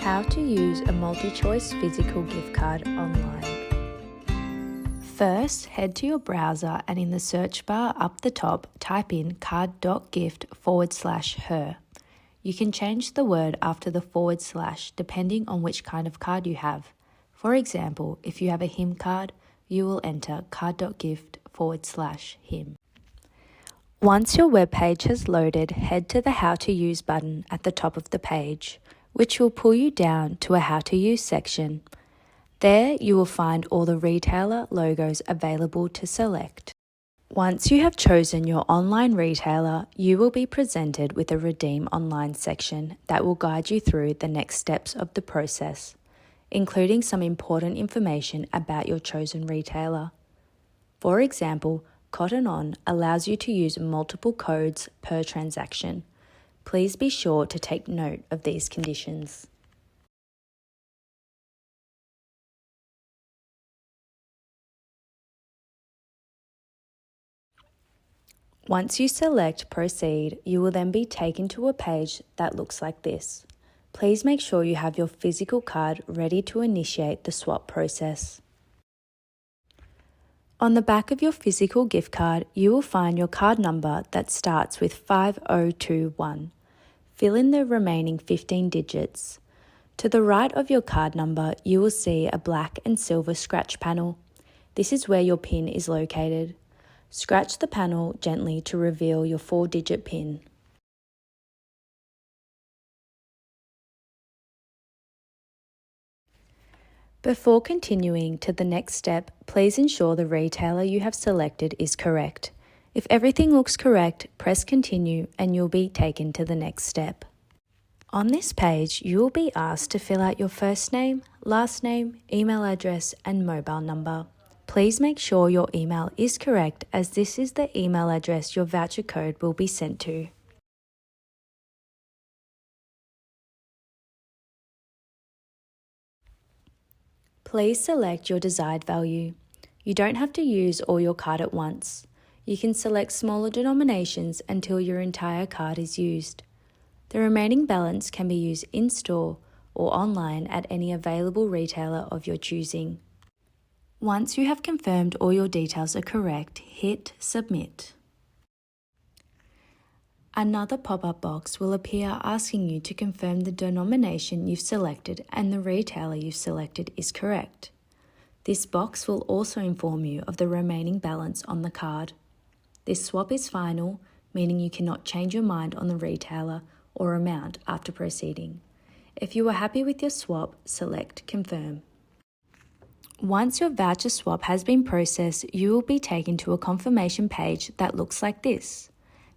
How to use a multi-choice physical gift card online. First, head to your browser and in the search bar up the top, type in card.gift/her. You can change the word after the / depending on which kind of card you have. For example, if you have a him card, you will enter card.gift/him. Once your web page has loaded, head to the How to Use button at the top of the page, which will pull you down to a How to Use section. There you will find all the retailer logos available to select. Once you have chosen your online retailer, you will be presented with a Redeem Online section that will guide you through the next steps of the process, including some important information about your chosen retailer. For example, Cotton On allows you to use multiple codes per transaction. Please be sure to take note of these conditions. Once you select Proceed, you will then be taken to a page that looks like this. Please make sure you have your physical card ready to initiate the swap process. On the back of your physical gift card, you will find your card number that starts with 5021. Fill in the remaining 15 digits. To the right of your card number, you will see a black and silver scratch panel. This is where your PIN is located. Scratch the panel gently to reveal your 4-digit PIN. Before continuing to the next step, please ensure the retailer you have selected is correct. If everything looks correct, press Continue and you'll be taken to the next step. On this page, you will be asked to fill out your first name, last name, email address, and mobile number. Please make sure your email is correct, as this is the email address your voucher code will be sent to. Please select your desired value. You don't have to use all your card at once. You can select smaller denominations until your entire card is used. The remaining balance can be used in-store or online at any available retailer of your choosing. Once you have confirmed all your details are correct, hit Submit. Another pop-up box will appear asking you to confirm the denomination you've selected and the retailer you've selected is correct. This box will also inform you of the remaining balance on the card. This swap is final, meaning you cannot change your mind on the retailer or amount after proceeding. If you are happy with your swap, select Confirm. Once your voucher swap has been processed, you will be taken to a confirmation page that looks like this.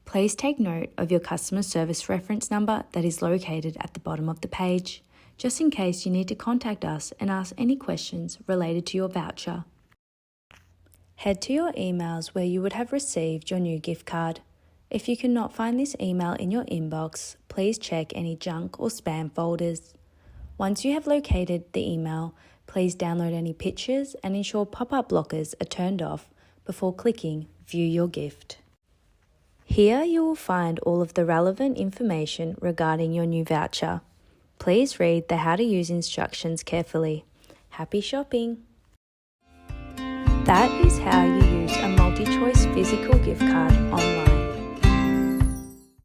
Please take note of your customer service reference number that is located at the bottom of the page, just in case you need to contact us and ask any questions related to your voucher. Head to your emails where you would have received your new gift card. If you cannot find this email in your inbox, please check any junk or spam folders. Once you have located the email, please download any pictures and ensure pop-up blockers are turned off before clicking View Your Gift. Here you will find all of the relevant information regarding your new voucher. Please read the How to Use instructions carefully. Happy shopping! That is how you use a multi-choice physical gift card online.